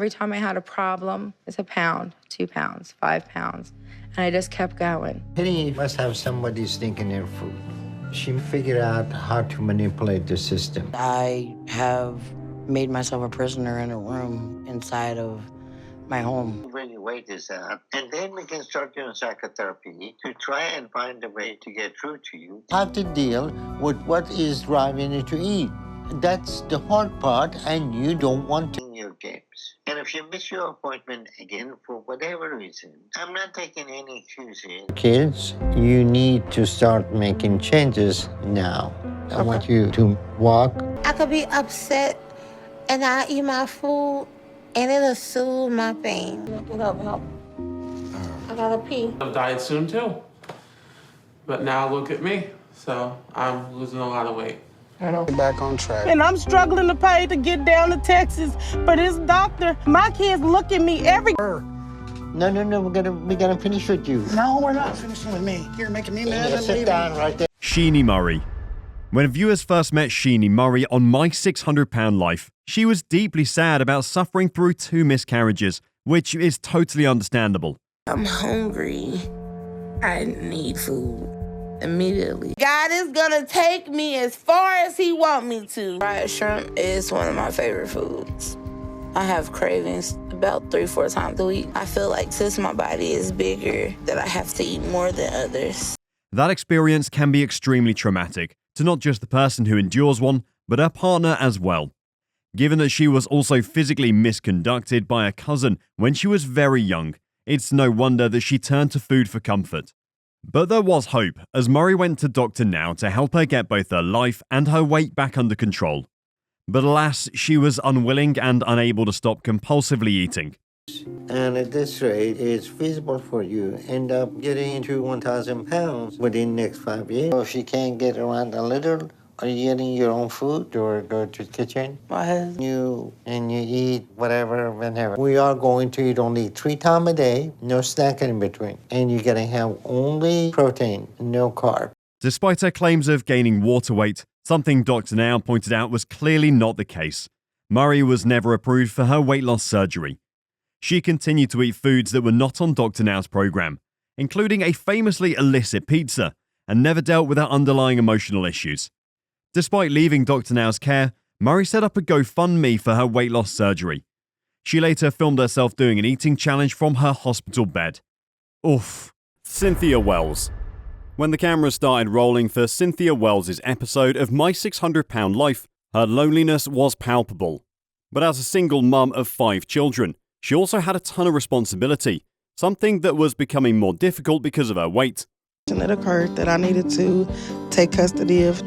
Every time I had a problem, it's a pound, 2 pounds, 5 pounds. And I just kept going. Penny must have somebody sneaking her food. She figured out how to manipulate the system. I have made myself a prisoner in a room inside of my home. When your weight is out, and then we can start doing psychotherapy to try and find a way to get through to you. Have to deal with what is driving you to eat. That's the hard part, and you don't want to. Your games. And if you miss your appointment again for whatever reason, I'm not taking any excuses. Kids, you need to start making changes now. I want you to walk. I could be upset and I eat my food and it'll soothe my pain. Get up, help. I gotta pee. I've died soon too. But now look at me. So I'm losing a lot of weight. I know. Back on track. And I'm struggling to pay to get down to Texas for this doctor. My kids look at me every... No, we gotta finish with you. No, we're not finishing with me. You're making me mad and sit leaving. down right there. Sheenie Murray. When viewers first met Sheenie Murray on My 600 Pound Life, she was deeply sad about suffering through 2 miscarriages, which is totally understandable. I'm hungry. I need food immediately. God is gonna take me as far as he want me to. Fried shrimp is one of my favorite foods. I have cravings about 3-4 times a week. I feel like since my body is bigger, that I have to eat more than others. That experience can be extremely traumatic to not just the person who endures one, but her partner as well. Given that she was also physically misconducted by a cousin when she was very young, it's no wonder that she turned to food for comfort. But there was hope as Murray went to Dr. Now to help her get both her life and her weight back under control. But alas, she was unwilling and unable to stop compulsively eating. And at this rate, it's feasible for you to end up getting to 1,000 pounds within the next 5 years. So if you can't get around a little, are you getting your own food or go to the kitchen? You eat whatever, whenever. We are going to eat only 3 times a day, no snacking in between. And you're going to have only protein, no carb. Despite her claims of gaining water weight, something Dr. Now pointed out was clearly not the case. Murray was never approved for her weight loss surgery. She continued to eat foods that were not on Dr. Now's program, including a famously illicit pizza, and never dealt with her underlying emotional issues. Despite leaving Dr. Now's care, Murray set up a GoFundMe for her weight loss surgery. She later filmed herself doing an eating challenge from her hospital bed. Oof. Cynthia Wells. When the camera started rolling for Cynthia Wells' episode of My 600 Pound Life, her loneliness was palpable. But as a single mum of 5 children, she also had a ton of responsibility, something that was becoming more difficult because of her weight. It occurred that I needed to take custody of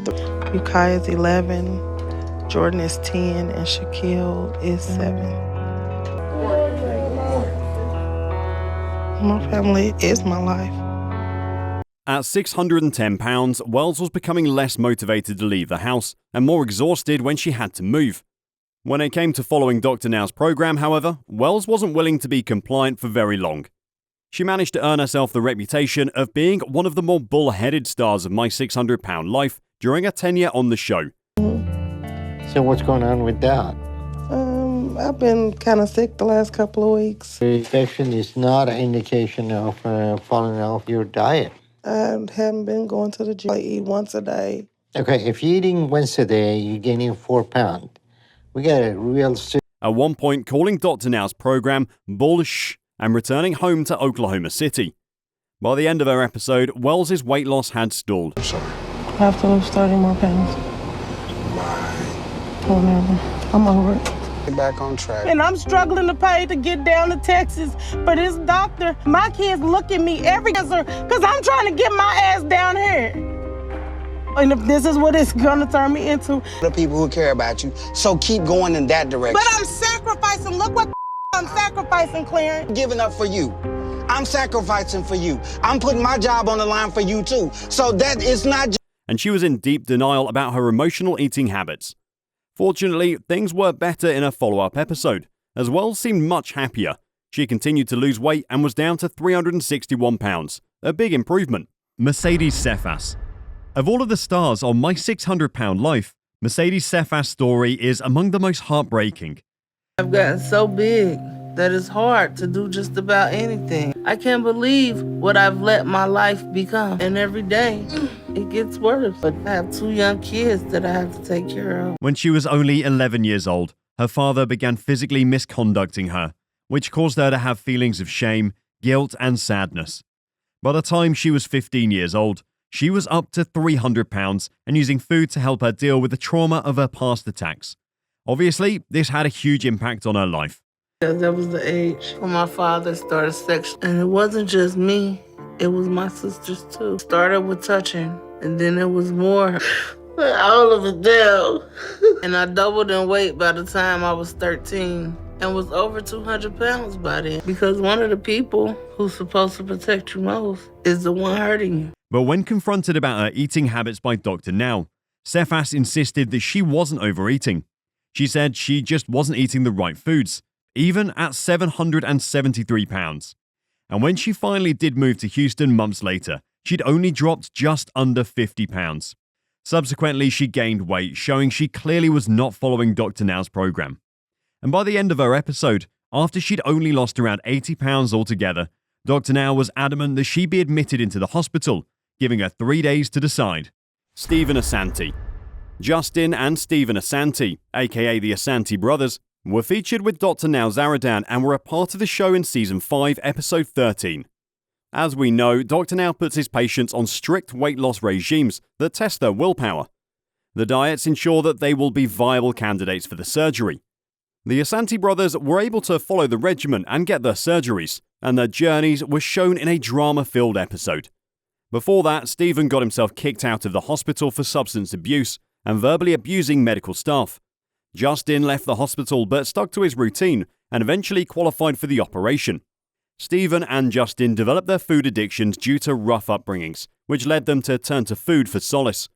Ukai is 11, Jordan is 10, and Shaquille is 7. My family is my life. At 610 pounds, Wells was becoming less motivated to leave the house and more exhausted when she had to move. When it came to following Dr. Now's program, however, Wells wasn't willing to be compliant for very long. She managed to earn herself the reputation of being one of the more bull-headed stars of My 600 Pound Life during her tenure on the show. So what's going on with that? I've been kind of sick the last couple of weeks. The infection is not an indication of falling off your diet. I haven't been going to the gym. I eat once a day. Okay, if you're eating once a day, you're gaining 4 pounds. We got a real... At one point, calling Dr. Now's program bullsh and returning home to Oklahoma City. By the end of her episode, Wells' weight loss had stalled. I'm sorry. I have to lose 30 more pounds. Why? Whatever. I'm over it. Get back on track. And I'm struggling to pay to get down to Texas for this doctor. My kids look at me every answer because I'm trying to get my ass down here. And if this is what it's gonna turn me into. The people who care about you, so keep going in that direction. But I'm sacrificing. Look what I'm sacrificing, Clarence. Giving up for you. I'm sacrificing for you. I'm putting my job on the line for you too. So that is not just... And she was in deep denial about her emotional eating habits. Fortunately, things were better in a follow-up episode, as Wells seemed much happier. She continued to lose weight and was down to 361 pounds, a big improvement. Mercedes Cephas. Of all of the stars on My 600 Pound Life, Mercedes Cephas' story is among the most heartbreaking. I've gotten so big that it's hard to do just about anything. I can't believe what I've let my life become. And every day, it gets worse. But I have 2 young kids that I have to take care of. When she was only 11 years old, her father began physically misconducting her, which caused her to have feelings of shame, guilt, and sadness. By the time she was 15 years old, she was up to 300 pounds and using food to help her deal with the trauma of her past attacks. Obviously, this had a huge impact on her life. That was the age when my father started sex. And it wasn't just me, it was my sisters too. Started with touching, and then it was more. All of it down. And I doubled in weight by the time I was 13 and was over 200 pounds by then. Because one of the people who's supposed to protect you most is the one hurting you. But when confronted about her eating habits by Dr. Now, Cephas insisted that she wasn't overeating. She said she just wasn't eating the right foods, even at 773 pounds. And when she finally did move to Houston months later, she'd only dropped just under 50 pounds. Subsequently, she gained weight, showing she clearly was not following Dr. Now's program. And by the end of her episode, after she'd only lost around 80 pounds altogether, Dr. Now was adamant that she be admitted into the hospital, giving her 3 days to decide. Stephen Asante. Justin and Stephen Asante, aka the Asante brothers, were featured with Dr. Now Zaradan and were a part of the show in Season 5, Episode 13. As we know, Dr. Now puts his patients on strict weight loss regimes that test their willpower. The diets ensure that they will be viable candidates for the surgery. The Asante brothers were able to follow the regimen and get their surgeries, and their journeys were shown in a drama-filled episode. Before that, Stephen got himself kicked out of the hospital for substance abuse and verbally abusing medical staff. Justin left the hospital but stuck to his routine and eventually qualified for the operation. Stephen and Justin developed their food addictions due to rough upbringings, which led them to turn to food for solace.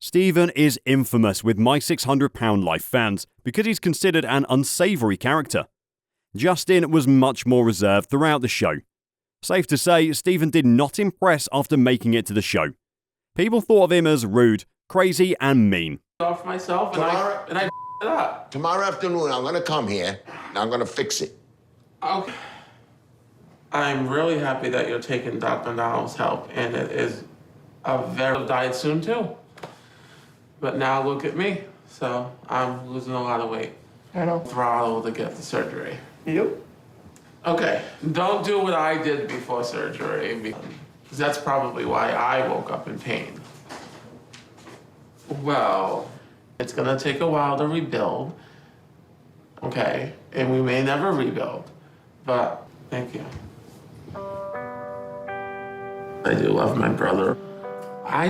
Stephen is infamous with My 600 Pound Life fans because he's considered an unsavory character. Justin was much more reserved throughout the show. Safe to say, Stephen did not impress after making it to the show. People thought of him as rude, crazy, and mean. Off myself and I it up. Tomorrow afternoon, I'm gonna come here and I'm gonna fix it. Okay. I'm really happy that you're taking Dr. Now's help, and it is a very diet soon too. But now look at me. So I'm losing a lot of weight. I know. Throttle to get the surgery. Yep. Okay, don't do what I did before surgery, because that's probably why I woke up in pain. Well, it's gonna take a while to rebuild, okay? And we may never rebuild, but thank you. I do love my brother. I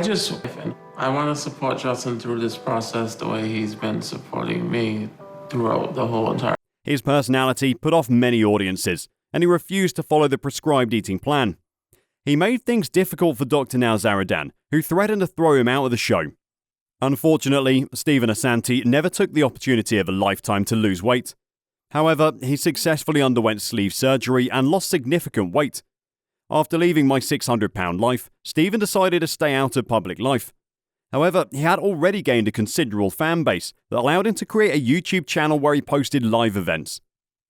want to support Justin through this process the way he's been supporting me throughout the whole entire. His personality put off many audiences, and he refused to follow the prescribed eating plan. He made things difficult for Dr. Now Zaradan, who threatened to throw him out of the show. Unfortunately, Stephen Asante never took the opportunity of a lifetime to lose weight. However, he successfully underwent sleeve surgery and lost significant weight. After leaving My 600 Pound Life, Stephen decided to stay out of public life. However, he had already gained a considerable fan base that allowed him to create a YouTube channel where he posted live events.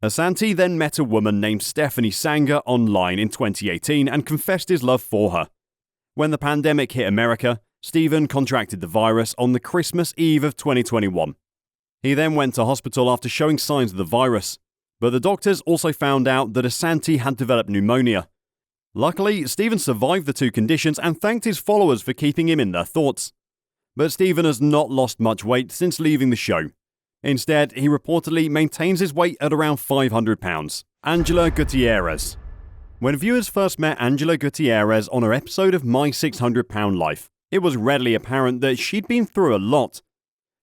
Asante then met a woman named Stephanie Sanger online in 2018 and confessed his love for her. When the pandemic hit America, Stephen contracted the virus on the Christmas Eve of 2021. He then went to hospital after showing signs of the virus, but the doctors also found out that Asante had developed pneumonia. Luckily, Stephen survived the two conditions and thanked his followers for keeping him in their thoughts. But Stephen has not lost much weight since leaving the show. Instead, he reportedly maintains his weight at around 500 pounds. Angela Gutierrez. When viewers first met Angela Gutierrez on her episode of My 600 Pound Life, it was readily apparent that she'd been through a lot.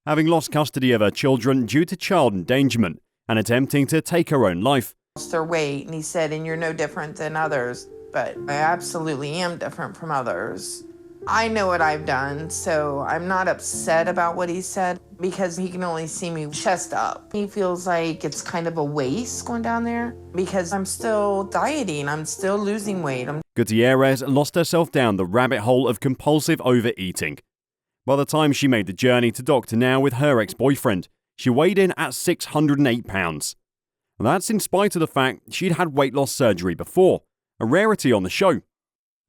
Having lost custody of her children due to child endangerment and attempting to take her own life. Their weight, and he said, and you're no different than others, but I absolutely am different from others. I know what I've done, so I'm not upset about what he said because he can only see me chest up. He feels like it's kind of a waste going down there because I'm still dieting, I'm still losing weight. Gutierrez lost herself down the rabbit hole of compulsive overeating. By the time she made the journey to Dr. Now with her ex-boyfriend, she weighed in at 608 pounds. That's in spite of the fact she'd had weight loss surgery before, a rarity on the show.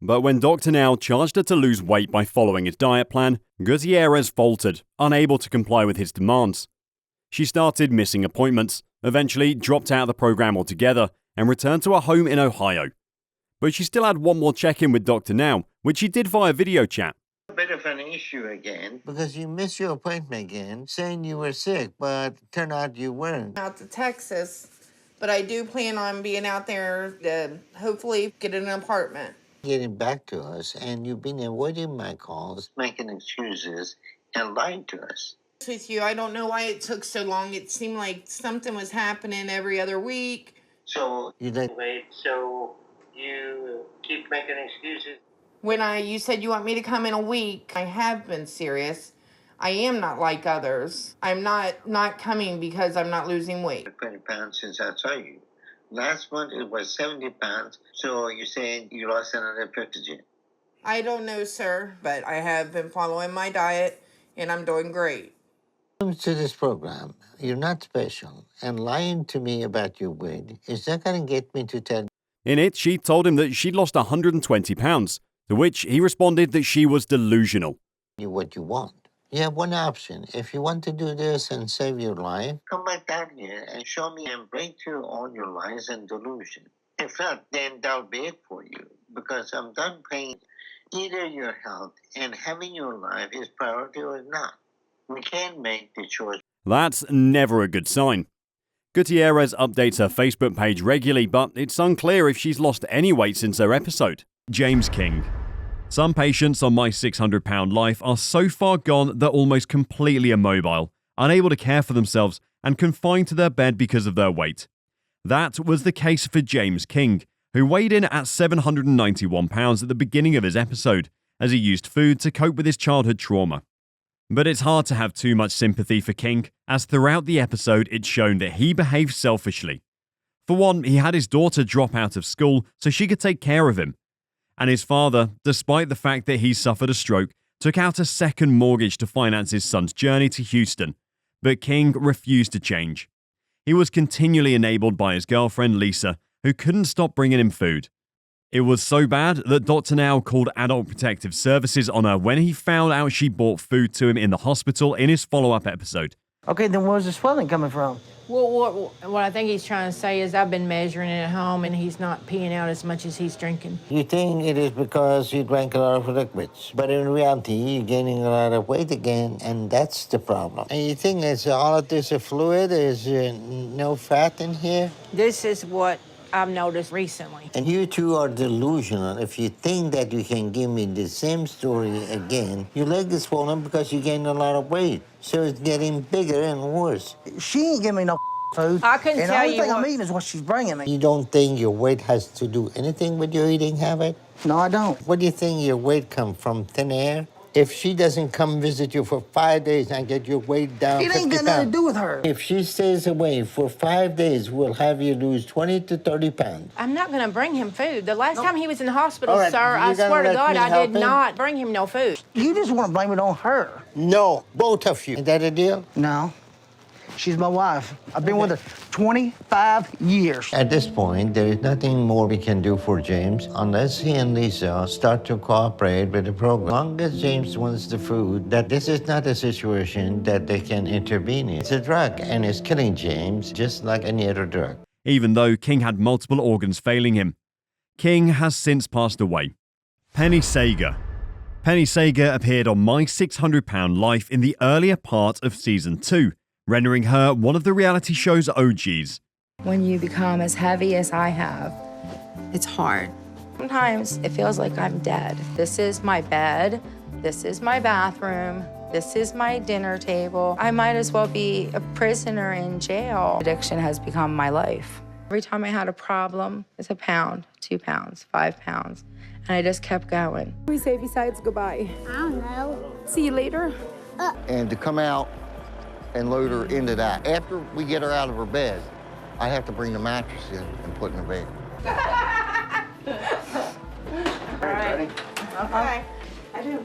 But when Dr. Now charged her to lose weight by following his diet plan, Gutierrez faltered, unable to comply with his demands. She started missing appointments, eventually dropped out of the program altogether, and returned to her home in Ohio. But she still had one more check-in with Dr. Now, which she did via video chat. A bit of an issue again, because you missed your appointment again, saying you were sick, but it turned out you weren't. Out to Texas, but I do plan on being out there to hopefully get an apartment. Getting back to us, and you've been avoiding my calls, making excuses, and lying to us. With you, I don't know why it took so long. It seemed like something was happening every other week. So you wait, so you keep making excuses. When you said you want me to come in a week, I have been serious. I am not like others. I'm not coming because I'm not losing weight. 20 pounds since I saw you. Last month it was 70 pounds, so you're saying you lost another 50. I don't know, sir, but I have been following my diet, and I'm doing great. Comes to this program, you're not special, and lying to me about your weight is not going to get me to tell. In it, she told him that she'd lost 120 pounds, to which he responded that she was delusional. You what you want. You have one option. If you want to do this and save your life, come back down here and show me and break through all your lies and delusion. If not, then that'll be it for you, because I'm done paying. Either your health and having your life is priority or not. We can't make the choice. That's never a good sign. Gutierrez updates her Facebook page regularly, but it's unclear if she's lost any weight since her episode. James King. Some patients on My 600-Pound Life are so far gone they're almost completely immobile, unable to care for themselves, and confined to their bed because of their weight. That was the case for James King, who weighed in at 791 pounds at the beginning of his episode, as he used food to cope with his childhood trauma. But it's hard to have too much sympathy for King, as throughout the episode it's shown that he behaved selfishly. For one, he had his daughter drop out of school so she could take care of him. And his father, despite the fact that he suffered a stroke, took out a second mortgage to finance his son's journey to Houston. But King refused to change. He was continually enabled by his girlfriend Lisa, who couldn't stop bringing him food. It was so bad that Dr. Now called Adult Protective Services on her when he found out she brought food to him in the hospital in his follow-up episode. Okay, then where's the swelling coming from? Well, what I think he's trying to say is I've been measuring it at home, and he's not peeing out as much as he's drinking. You think it is because you drank a lot of liquids, but in reality, you're gaining a lot of weight again, and that's the problem. And you think it's all of this fluid, is no fat in here? This is what I've noticed recently. And you two are delusional. If you think that you can give me the same story again, your leg is swollen because you gained a lot of weight. So it's getting bigger and worse. She ain't giving me no food. I couldn't and tell the only you thing what... I'm eating is what she's bringing me. You don't think your weight has to do anything with your eating habit? No, I don't. What do you think your weight comes from, thin air? If she doesn't come visit you for 5 days and get your weight down 50 pounds. It ain't got nothing to do with her. If she stays away for 5 days, we'll have you lose 20 to 30 pounds. I'm not going to bring him food. The last time he was in the hospital, right, sir, I swear to God, I did him? not bring him no food. You just want to blame it on her. No, both of you. Is that a deal? No. She's my wife. I've been with her 25 years. At this point, there is nothing more we can do for James unless he and Lisa start to cooperate with the program. As long as James wants the food, that this is not a situation that they can intervene in. It's a drug, and it's killing James just like any other drug. Even though King had multiple organs failing him. King has since passed away. Penny Sager. Penny Sager appeared on My 600-Pound Life in the earlier part of Season 2, rendering her one of the reality show's OGs. When you become as heavy as I have, it's hard. Sometimes it feels like I'm dead. This is my bed. This is my bathroom. This is my dinner table. I might as well be a prisoner in jail. Addiction has become my life. Every time I had a problem, it's a pound, 2 pounds, 5 pounds. And I just kept going. What do we say besides goodbye? I don't know. See you later. And to come out and load her into that. After we get her out of her bed, I have to bring the mattress in and put in the bed. All right. Okay. I do.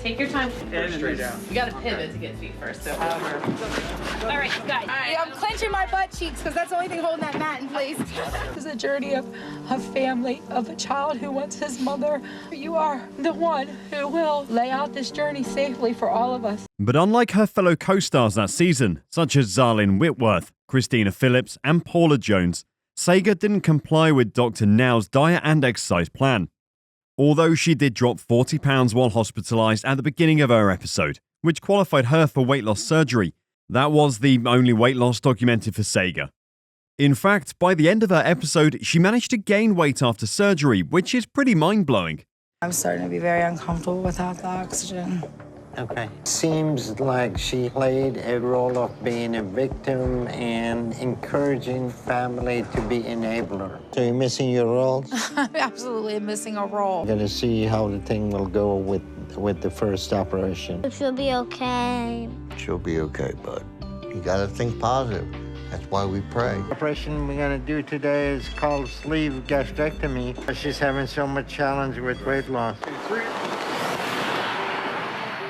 Take your time. Straight down. You gotta pivot to get feet first, so however. All right, guys. Yeah, I'm clenching my butt cheeks because that's the only thing holding that mat in place. This is a journey of a family, of a child who wants his mother. You are the one who will lay out this journey safely for all of us. But unlike her fellow co-stars that season, such as Zalyn Whitworth, Christina Phillips, and Paula Jones, Sega didn't comply with Dr. Now's diet and exercise plan. Although she did drop 40 pounds while hospitalized at the beginning of her episode, which qualified her for weight loss surgery, that was the only weight loss documented for Sega. In fact, by the end of her episode, she managed to gain weight after surgery, which is pretty mind-blowing. I'm starting to be very uncomfortable without the oxygen. Okay. Seems like she played a role of being a victim and encouraging family to be enabler. So you're missing your roles? I'm absolutely missing a role. Gonna see how the thing will go with the first operation. She'll be okay. She'll be okay, bud. You gotta think positive. That's why we pray. The operation we're gonna do today is called sleeve gastrectomy. She's having so much challenge with weight loss.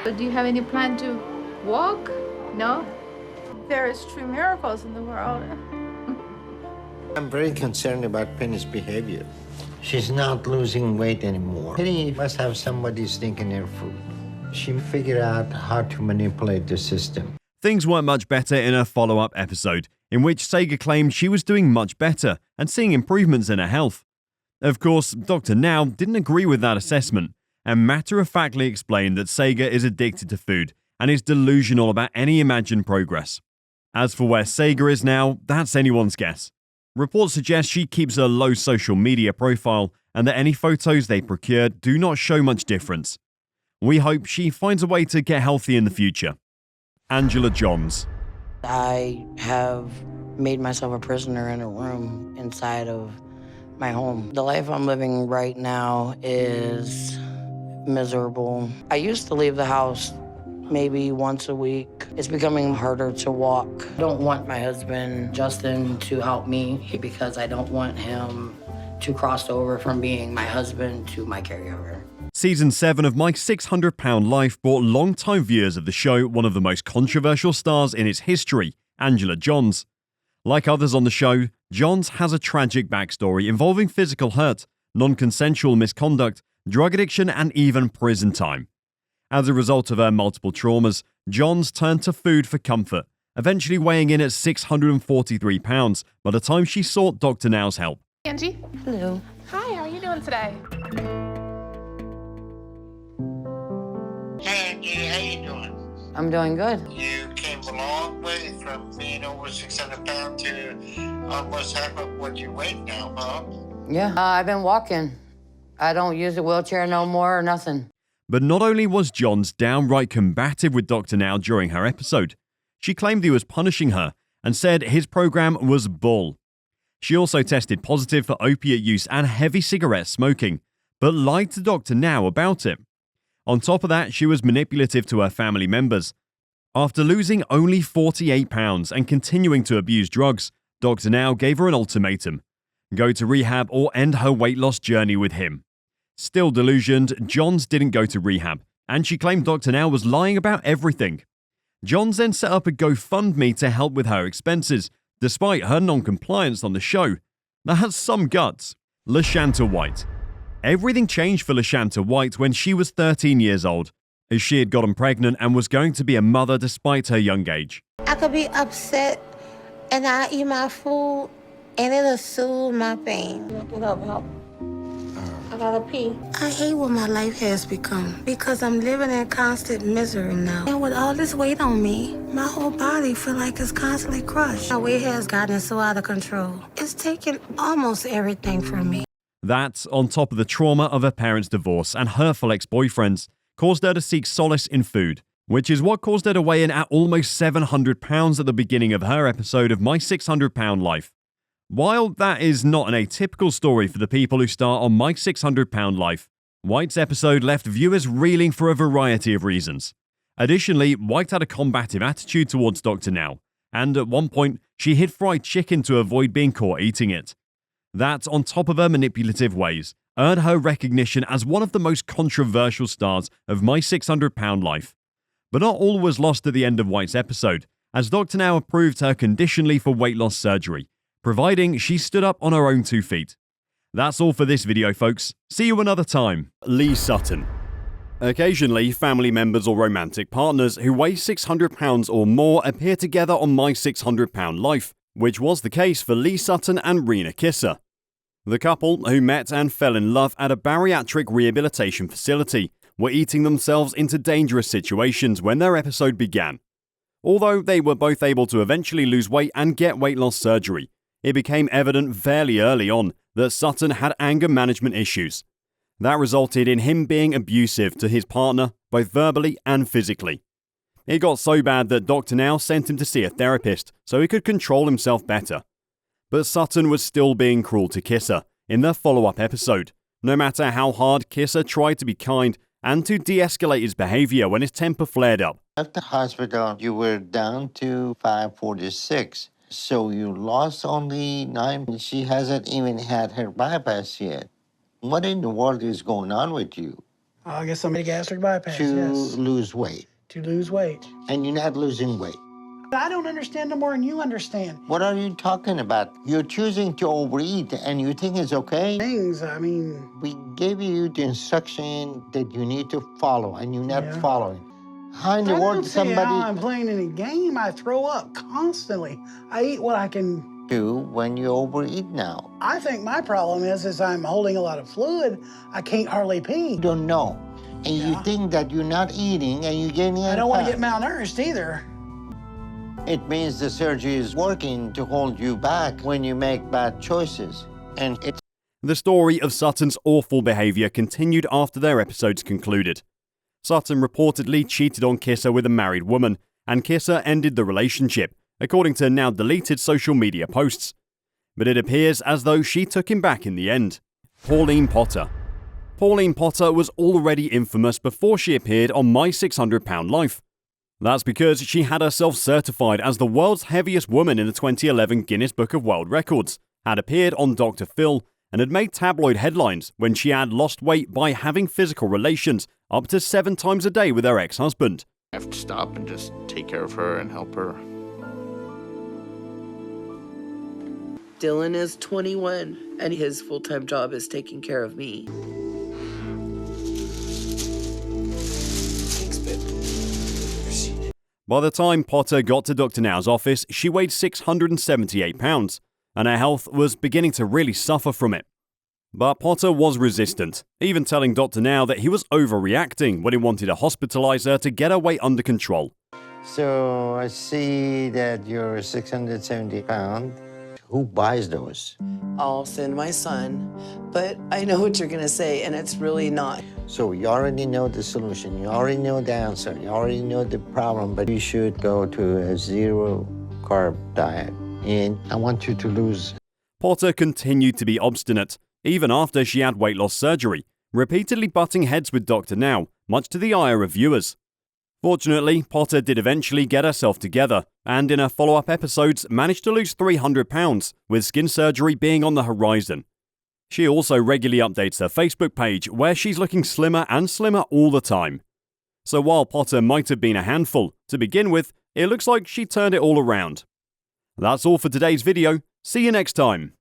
Do you have any plan to walk? No? There is true miracles in the world. I'm very concerned about Penny's behavior. She's not losing weight anymore. Penny must have somebody stinking her food. She figured out how to manipulate the system. Things weren't much better in her follow-up episode, in which Sega claimed she was doing much better and seeing improvements in her health. Of course, Dr. Now didn't agree with that assessment, and matter-of-factly explained that Sega is addicted to food and is delusional about any imagined progress. As for where Sega is now, that's anyone's guess. Reports suggest she keeps a low social media profile and that any photos they procured do not show much difference. We hope she finds a way to get healthy in the future. Angela Johns. I have made myself a prisoner in a room inside of my home. The life I'm living right now is miserable. I used to leave the house maybe once a week. It's becoming harder to walk. I don't want my husband, Justin, to help me because I don't want him to cross over from being my husband to my caregiver. Season 7 of My 600-Pound Life brought longtime viewers of the show one of the most controversial stars in its history, Angela Johns. Like others on the show, Johns has a tragic backstory involving physical hurt, non-consensual misconduct, drug addiction, and even prison time. As a result of her multiple traumas, Johns turned to food for comfort, eventually weighing in at 643 pounds by the time she sought Dr. Now's help. Angie. Hello. Hi, how are you doing today? Hey, Angie, how you doing? I'm doing good. You came a long way from being over 600 pounds to almost half of what you weigh now, huh? Yeah, I've been walking. I don't use a wheelchair no more or nothing. But not only was Johns downright combative with Dr. Now during her episode, she claimed he was punishing her and said his program was bull. She also tested positive for opiate use and heavy cigarette smoking, but lied to Dr. Now about it. On top of that, she was manipulative to her family members. After losing only 48 pounds and continuing to abuse drugs, Dr. Now gave her an ultimatum: go to rehab or end her weight loss journey with him. Still delusioned, Johns didn't go to rehab, and she claimed Dr. Now was lying about everything. Johns then set up a GoFundMe to help with her expenses, despite her non-compliance on the show. That's some guts. LaShanta White. Everything changed for LaShanta White when she was 13 years old, as she had gotten pregnant and was going to be a mother despite her young age. I could be upset and I eat my food and it'll soothe my pain. Get up, help. I gotta pee. I hate what my life has become because I'm living in constant misery now. And with all this weight on me, my whole body feel like it's constantly crushed. My weight has gotten so out of control. It's taken almost everything from me. That, on top of the trauma of her parents' divorce and hurtful ex-boyfriends, caused her to seek solace in food, which is what caused her to weigh in at almost 700 pounds at the beginning of her episode of My 600-Pound Life. While that is not an atypical story for the people who star on My 600-Pound Life, White's episode left viewers reeling for a variety of reasons. Additionally, White had a combative attitude towards Dr. Now, and at one point, she hid fried chicken to avoid being caught eating it. That, on top of her manipulative ways, earned her recognition as one of the most controversial stars of My 600-Pound Life. But not all was lost at the end of White's episode, as Dr. Now approved her conditionally for weight loss surgery, providing she stood up on her own 2 feet. That's all for this video, folks. See you another time. Lee Sutton. Occasionally, family members or romantic partners who weigh 600 pounds or more appear together on My 600-Pound Life, which was the case for Lee Sutton and Rena Kisser. The couple, who met and fell in love at a bariatric rehabilitation facility, were eating themselves into dangerous situations when their episode began. Although they were both able to eventually lose weight and get weight loss surgery, it became evident fairly early on that Sutton had anger management issues. That resulted in him being abusive to his partner, both verbally and physically. It got so bad that Dr. Now sent him to see a therapist so he could control himself better. But Sutton was still being cruel to Kisser in the follow-up episode, no matter how hard Kisser tried to be kind and to de-escalate his behavior when his temper flared up. At the hospital, you were down to 546. So you lost only 9. She hasn't even had her bypass yet. What in the world is going on with you? I guess I'm a gastric bypass, To yes. lose weight. To lose weight. And you're not losing weight. I don't understand no more than you understand. What are you talking about? You're choosing to overeat and you think it's okay? Things, I mean... We gave you the instruction that you need to follow and you're not following. How in the world somebody... how I'm playing any game. I throw up constantly. I eat what I can... do when you overeat now. I think my problem is I'm holding a lot of fluid. I can't hardly pee. You don't know. And you think that you're not eating and you're getting... I don't want to get malnourished either. It means the surgery is working to hold you back when you make bad choices. And it's... The story of Sutton's awful behavior continued after their episodes concluded. Sutton reportedly cheated on Kisser with a married woman, and Kisser ended the relationship, according to now deleted social media posts. But it appears as though she took him back in the end. Pauline Potter. Pauline Potter was already infamous before she appeared on My 600-Pound Life. That's because she had herself certified as the world's heaviest woman in the 2011 Guinness Book of World Records, had appeared on Dr. Phil, and had made tabloid headlines when she had lost weight by having physical relations up to 7 times a day with her ex-husband. I have to stop and just take care of her and help her. Dylan is 21, and his full-time job is taking care of me. By the time Potter got to Dr. Now's office, she weighed 678 pounds, and her health was beginning to really suffer from it. But Potter was resistant, even telling Dr. Now that he was overreacting when he wanted to hospitalize her to get her weight under control. So I see that you're 670 pounds. Who buys those? I'll send my son, but I know what you're gonna say, and it's really not. So you already know the solution, you already know the answer, you already know the problem, but you should go to a zero-carb diet. And I want you to lose. Potter continued to be obstinate, even after she had weight loss surgery, repeatedly butting heads with Dr. Now, much to the ire of viewers. Fortunately, Potter did eventually get herself together, and in her follow-up episodes managed to lose 300 pounds, with skin surgery being on the horizon. She also regularly updates her Facebook page, where she's looking slimmer and slimmer all the time. So while Potter might have been a handful, to begin with, it looks like she turned it all around. That's all for today's video. See you next time.